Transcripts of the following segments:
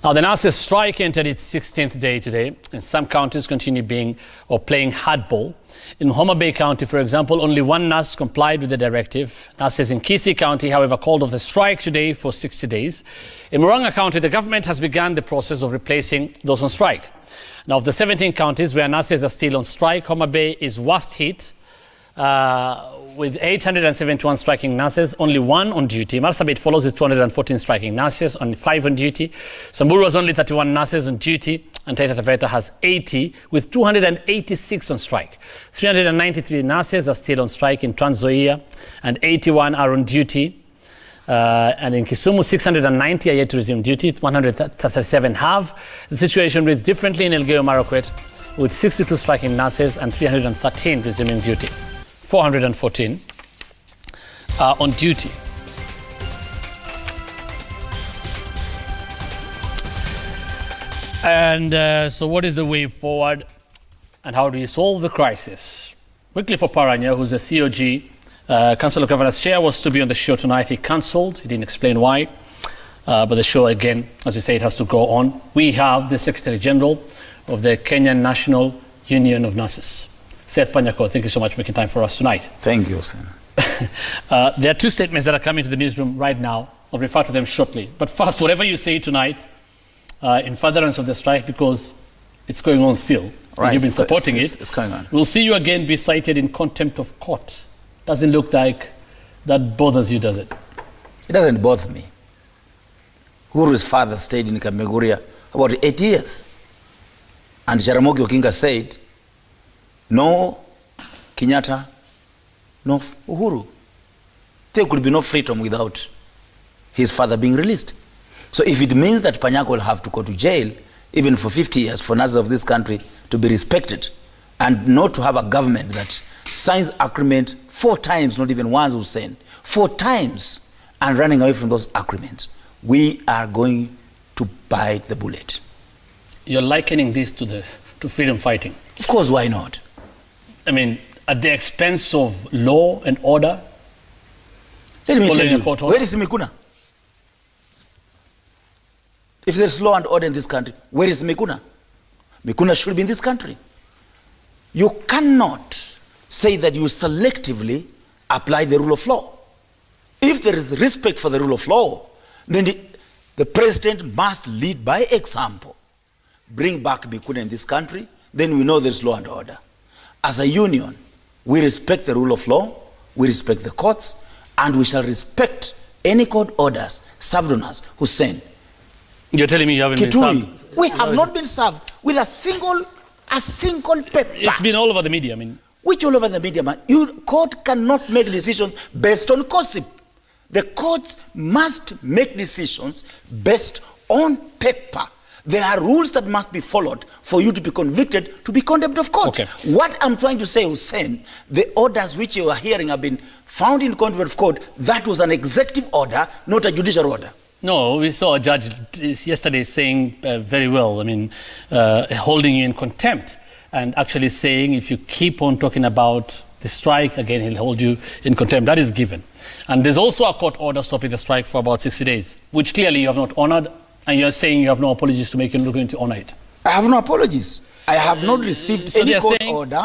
Now, the nurses' strike entered its 16th day today, and some counties continue playing hardball. In Homa Bay County, for example, only one nurse complied with the directive. Nurses in Kisii County, however, called off the strike today for 60 days. In Murang'a County, the government has begun the process of replacing those on strike. Now, of the 17 counties where nurses are still on strike, Homa Bay is worst hit, with 871 striking nurses, only one on duty. Marsabit follows with 214 striking nurses, only 5 on duty. Samburu has only 31 nurses on duty, and Taita Taveta has 80 with 286 on strike. 393 nurses are still on strike in Trans Nzoia, and 81 are on duty. And in Kisumu, 690 are yet to resume duty, 137 have. The situation reads differently in Elgeyo Marakwet, with 62 striking nurses and 313 resuming duty. 414 are on duty. And so what is the way forward, and how do you solve the crisis? Quickly for Paranya, who's the COG, Council of Governors Chair, was to be on the show tonight. He cancelled. He didn't explain why. But the show, again, as we say, it has to go on. We have the Secretary General of the Kenyan National Union of Nurses, Seth Panyako. Thank you so much for making time for us tonight. Thank you, Hussein. There are two statements that are coming to the newsroom right now. I'll refer to them shortly. But first, whatever you say tonight, in furtherance of the strike, because it's going on still, right. You've been supporting it's going on. We'll see you again be cited in contempt of court. Doesn't look like that bothers you, does it? It doesn't bother me. Huru's father stayed in Kameguria about 8 years. And Jaramogi Oginga said, no Kenyatta, no Uhuru. There could be no freedom without his father being released. So if it means that Panyako will have to go to jail, even for 50 years, for nurses of this country to be respected, and not to have a government that signs agreement 4 times, not even once, Hussein, 4 times, and running away from those agreements, we are going to bite the bullet. You're likening this to freedom fighting. Of course, why not? I mean, at the expense of law and order? Let me tell you, where is Mikuna? If there's law and order in this country, where is Mikuna? Mikuna should be in this country. You cannot say that you selectively apply the rule of law. If there is respect for the rule of law, then the president must lead by example. Bring back Mikuna in this country, then we know there's law and order. As a union, we respect the rule of law, we respect the courts, and we shall respect any court orders served on us. Hussein, you're telling me you haven't been served? We have not been served with a single paper. It's been all over the media, I mean. Which all over the media, man? Court cannot make decisions based on gossip. The courts must make decisions based on paper. There are rules that must be followed for you to be convicted, to be contempt of court. Okay. What I'm trying to say, Hussein, the orders which you are hearing have been found in contempt of court. That was an executive order, not a judicial order. No, we saw a judge yesterday saying very well, I mean, holding you in contempt, and actually saying if you keep on talking about the strike, again, he'll hold you in contempt. That is given. And there's also a court order stopping the strike for about 60 days, which clearly you have not honored, and you're saying you have no apologies to make, you're not going to honor it. I have no apologies. I have not received any court order.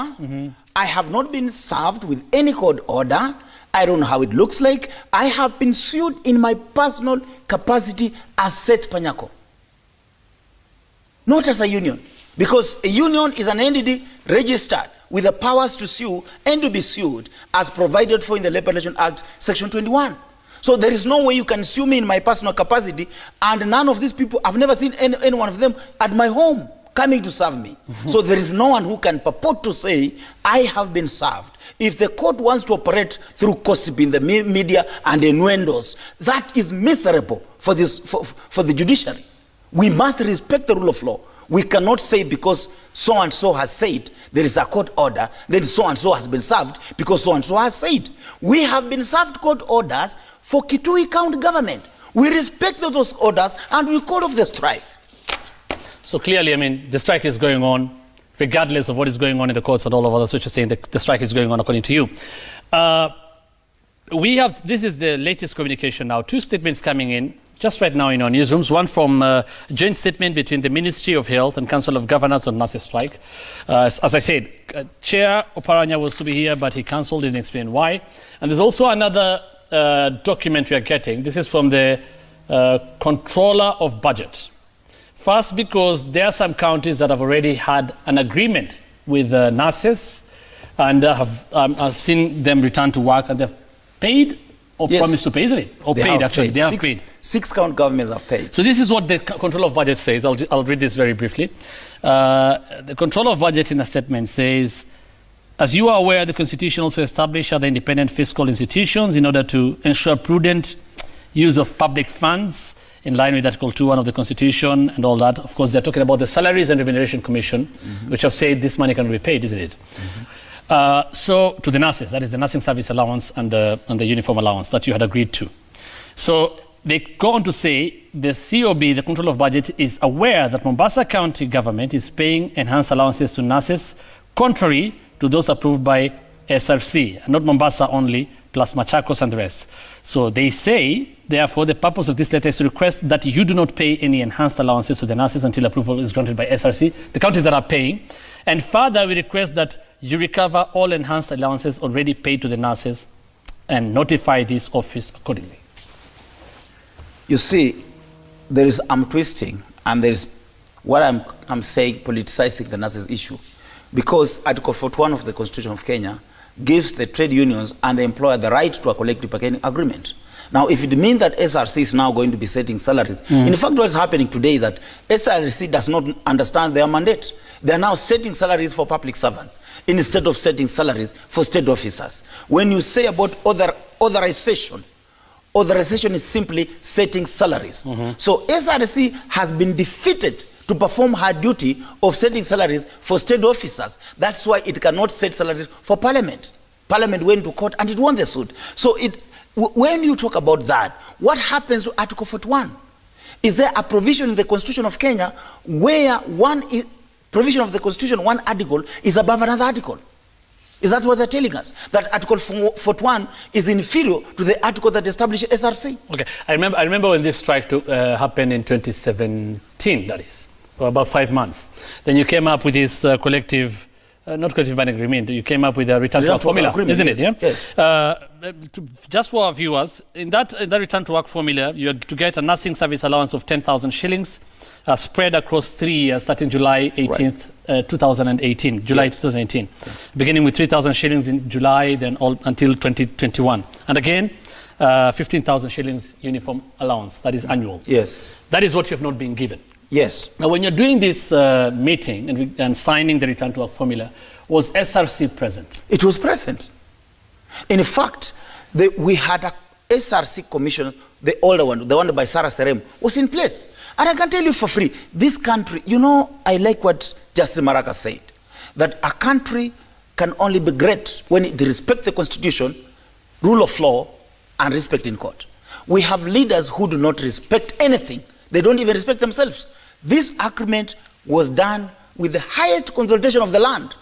I have not been served with any court order. I don't know how it looks like. I have been sued in my personal capacity as Seth Panyako. Not as a union. Because a union is an entity registered with the powers to sue and to be sued as provided for in the Labor Relations Act, Section 21. So there is no way you can sue me in my personal capacity, and none of these people, I've never seen any one of them at my home coming to serve me. So there is no one who can purport to say, I have been served. If the court wants to operate through gossip in the media and innuendos, that is miserable for the judiciary. We must respect the rule of law. We cannot say because so-and-so has said there is a court order, then so-and-so has been served because so-and-so has said. We have been served court orders for Kitui County government. We respect those orders and we call off the strike. So clearly, I mean, the strike is going on regardless of what is going on in the courts and all of others, which are saying the strike is going on according to you. This is the latest communication now. 2 statements coming in just right now in our newsrooms. One from a joint statement between the Ministry of Health and Council of Governors on nurses' strike. As I said, Chair Oparanya was to be here, but he cancelled, didn't explain why. And there's also another document we are getting. This is from the Controller of Budget. First, because there are some counties that have already had an agreement with nurses and I've seen them return to work, and they've paid or promised to pay, isn't it? Or paid, actually. They have paid. 6 county governments have paid. So this is what the Controller of Budget says. I'll read this very briefly. The Controller of Budget in a statement says, as you are aware, the Constitution also established other independent fiscal institutions in order to ensure prudent use of public funds in line with Article 2.1 of the Constitution and all that. Of course, they're talking about the Salaries and Remuneration Commission, which have said this money can be paid, isn't it? So to the nurses, that is the nursing service allowance and the uniform allowance that you had agreed to. So they go on to say the COB, the Control of Budget, is aware that Mombasa County government is paying enhanced allowances to nurses contrary to those approved by SRC, and not Mombasa only, plus Machakos and the rest. So they say, therefore, the purpose of this letter is to request that you do not pay any enhanced allowances to the nurses until approval is granted by SRC, the counties that are paying. And further, we request that you recover all enhanced allowances already paid to the nurses and notify this office accordingly. You see, there is arm twisting, and there is what I'm saying, politicizing the nurses issue. Because Article 41 of the Constitution of Kenya gives the trade unions and the employer the right to a collective bargaining agreement. Now, if it means that SRC is now going to be setting salaries, in fact, what's happening today is that SRC does not understand their mandate. They are now setting salaries for public servants instead of setting salaries for state officers. When you say about authorization is simply setting salaries. So SRC has been defeated to perform her duty of setting salaries for state officers. That's why it cannot set salaries for Parliament. Parliament went to court and it won the suit. So when you talk about that, what happens to Article 41? Is there a provision in the Constitution of Kenya where provision of the Constitution, one article, is above another article? Is that what they're telling us? That Article 41 is inferior to the article that establishes SRC? Okay, I remember when this strike happened in 2017, that is, for about 5 months. Then you came up with this collective, not collective bargaining agreement, you came up with a return to work formula, isn't it? Yeah? Yes. Just for our viewers, in that return to work formula, you are to get a nursing service allowance of 10,000 shillings spread across 3 years, starting July 18th, 2018, July 2018. Beginning with 3,000 shillings in July, then all until 2021. And again, 15,000 shillings uniform allowance, that is annual. Yes. That is what you have not been given. Yes. Now, when you're doing this meeting and signing the return to work formula, was SRC present? It was present. In fact, we had a SRC commission, the older one, the one by Sarah Serem, was in place. And I can tell you for free, this country, you know, I like what Justice Maraka said, that a country can only be great when it respects the Constitution, rule of law, and respect in court. We have leaders who do not respect anything. They don't even respect themselves. This agreement was done with the highest consultation of the land.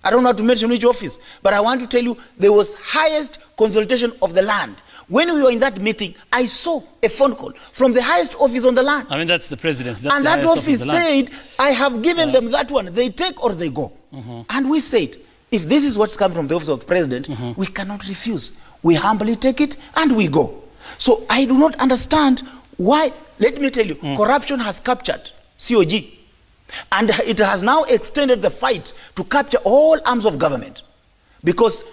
I don't know how to mention which office, but I want to tell you there was highest consultation of the land. When we were in that meeting, I saw a phone call from the highest office on the land. I mean, that's the presidency. And that office said, I have given them that one. They take or they go. And we said, if this is what's come from the office of the president, we cannot refuse. We humbly take it and we go. So I do not understand why. Let me tell you, corruption has captured COG. And it has now extended the fight to capture all arms of government. Because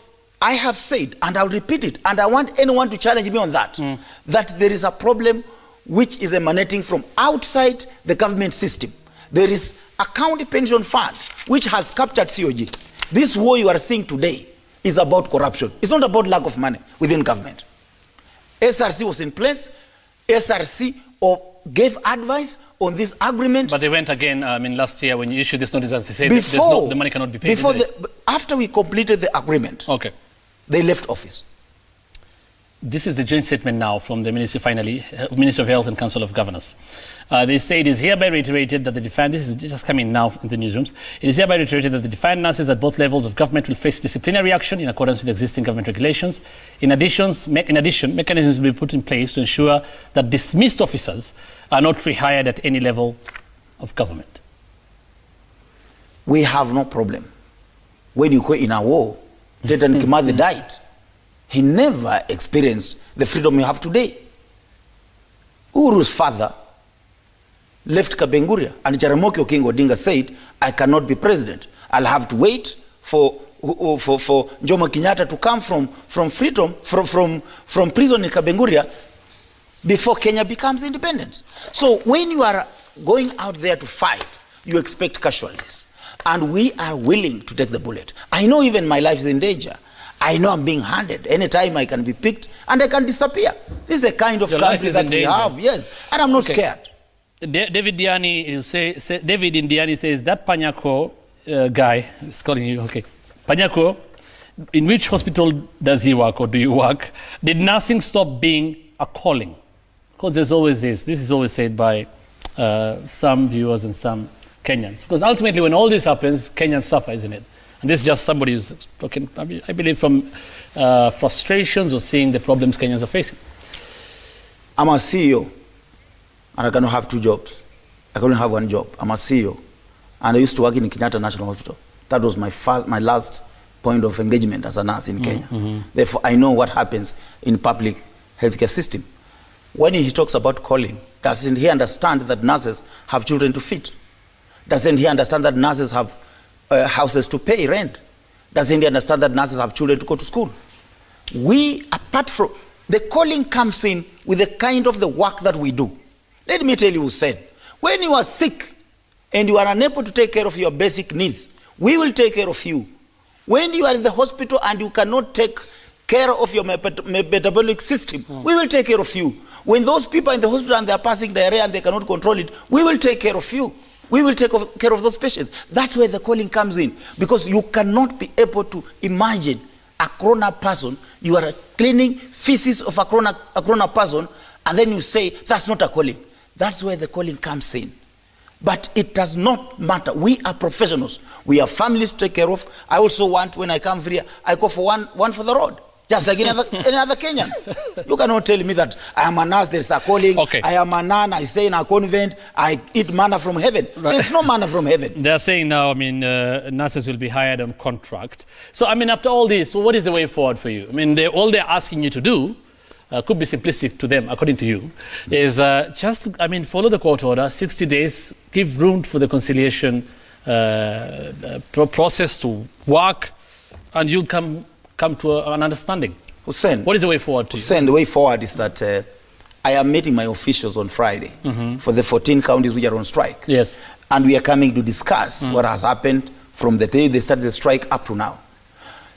I have said, and I'll repeat it, and I want anyone to challenge me on that, that there is a problem which is emanating from outside the government system. There is a county pension fund which has captured COG. This war you are seeing today is about corruption. It's not about lack of money within government. SRC was in place. SRC gave advice on this agreement. But they went again, last year when you issued this notice, they said the money cannot be paid. After we completed the agreement, okay, they left office. This is the joint statement now from the Ministry, Ministry of Health and Council of Governors. They say it is hereby reiterated that the defined, this is just coming now in the newsrooms, it is hereby reiterated that the defined nurses at both levels of government will face disciplinary action in accordance with existing government regulations. In addition, mechanisms will be put in place to ensure that dismissed officers are not rehired at any level of government. We have no problem. When you go in a war, Dedan Kimathi died. He never experienced the freedom you have today. Uhuru's father left Kapenguria, and Jaramogi Oginga Odinga said, I cannot be president. I'll have to wait for Jomo Kenyatta to come from freedom, from prison in Kapenguria before Kenya becomes independent. So when you are going out there to fight, you expect casualties. And we are willing to take the bullet. I know even my life is in danger. I know I'm being handed. Anytime I can be picked and I can disappear. This is the kind of country that we have, yes. And I'm not scared. David Diani, David Indiani says that Panyako guy is calling you, okay. Panyako, in which hospital does he work or do you work? Did nursing stop being a calling? Because there's always this is always said by some viewers and some Kenyans. Because ultimately when all this happens, Kenyans suffer, isn't it? And this is just somebody who's talking, I believe, from frustrations or seeing the problems Kenyans are facing. I'm a CEO, and I cannot have two jobs. I can only have one job. I'm a CEO, and I used to work in Kenyatta National Hospital. That was my last point of engagement as a nurse in Kenya. Therefore, I know what happens in public healthcare system. When he talks about calling, doesn't he understand that nurses have children to feed? Doesn't he understand that nurses have houses to pay rent? Doesn't he understand that nurses have children to go to school? We, apart from, the calling comes in with the kind of the work that we do. Let me tell you, Hussein, when you are sick and you are unable to take care of your basic needs, we will take care of you. When you are in the hospital and you cannot take care of your metabolic system, we will take care of you. When those people are in the hospital and they are passing diarrhea and they cannot control it, we will take care of you. We will take care of those patients. That's where the calling comes in. Because you cannot be able to imagine a corona person, you are cleaning feces of a corona person, and then you say, that's not a calling. That's where the calling comes in. But it does not matter. We are professionals. We have families to take care of. I also want, when I come here, I go for one for the road. Just like any other Kenyan. You cannot tell me that I am a nurse, there's a calling. Okay. I am a nun, I stay in a convent, I eat manna from heaven. Right. There's no manna from heaven. They're saying now, nurses will be hired on contract. So, after all this, so what is the way forward for you? All they're asking you to do, could be simplistic to them, according to you, is just, follow the court order, 60 days, give room for the conciliation process to work, and you'll come to an understanding. Hussein, what is the way forward to you? Hussein, the way forward is that I am meeting my officials on Friday for the 14 counties which are on strike. Yes. And we are coming to discuss what has happened from the day they started the strike up to now.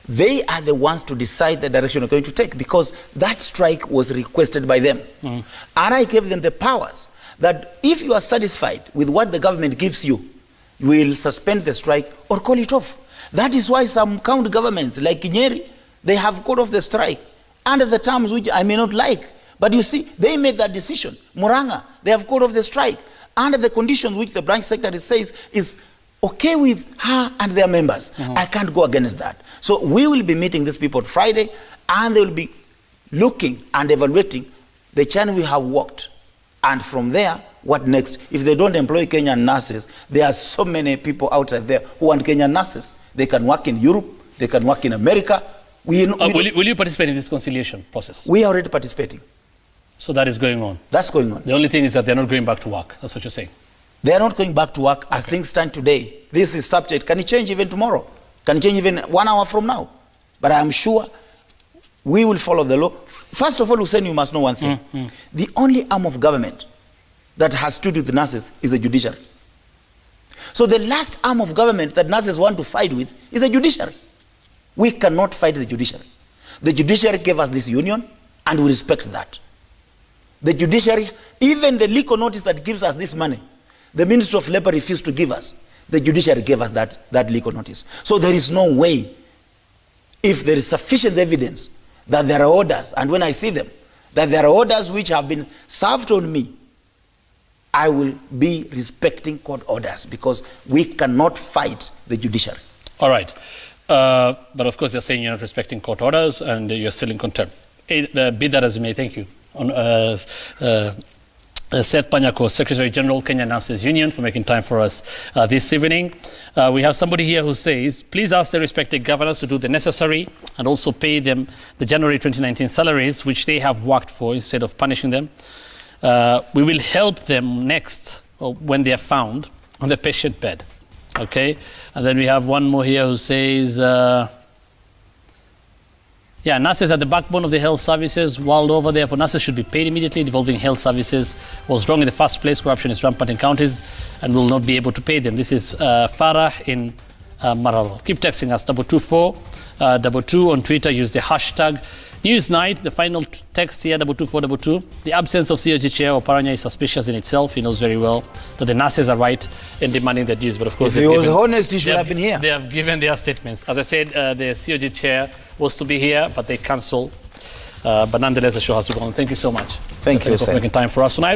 They are the ones to decide the direction we're going to take, because that strike was requested by them. And I gave them the powers that if you are satisfied with what the government gives you, you will suspend the strike or call it off. That is why some county governments like Nyeri, they have called off the strike under the terms which I may not like. But you see, they made that decision. Muranga, they have called off the strike under the conditions which the branch secretary says is okay with her and their members. I can't go against that. So we will be meeting these people Friday, and they will be looking and evaluating the channel we have worked. And from there, what next? If they don't employ Kenyan nurses, there are so many people out there who want Kenyan nurses. They can work in Europe, they can work in America. Will you participate in this conciliation process? We are already participating. So that is going on? That's going on. The only thing is that they're not going back to work. That's what you're saying? They are not going back to work as things stand today. This is subject. Can it change even tomorrow? Can it change even 1 hour from now? But I am sure we will follow the law. First of all, Hussein, you must know one thing. The only arm of government that has stood with the nurses is the judiciary. So the last arm of government that nurses want to fight with is the judiciary. We cannot fight the judiciary. The judiciary gave us this union, and we respect that. The judiciary, even the legal notice that gives us this money, the Ministry of Labor refused to give us. The judiciary gave us that legal notice. So there is no way, if there is sufficient evidence that there are orders, and when I see them, that there are orders which have been served on me, I will be respecting court orders, because we cannot fight the judiciary. All right. But of course, they're saying you're not respecting court orders and you're still in contempt. Be that as it may, thank you. Seth Panyako, Secretary General, Kenya Nurses Union, for making time for us this evening. We have somebody here who says, please ask the respected governors to do the necessary and also pay them the January 2019 salaries which they have worked for instead of punishing them. We will help them next when they are found on the patient bed. Okay? And then we have one more here who says, nurses are the backbone of the health services world over. Therefore, nurses should be paid immediately. Devolving health services was wrong in the first place. Corruption is rampant in counties and will not be able to pay them. This is Farah in Maral. Keep texting us, 22422 on Twitter. Use the hashtag Newsnight. The final text here, 22422. The absence of COG chair or Paranya is suspicious in itself. He knows very well that the nurses are right in demanding their dues. But of course, if he was honest, he should have been here. They have given their statements. As I said, the COG chair was to be here, but they cancelled. But nonetheless, the show has to go on. Thank you so much. Thank you, for making time for us tonight.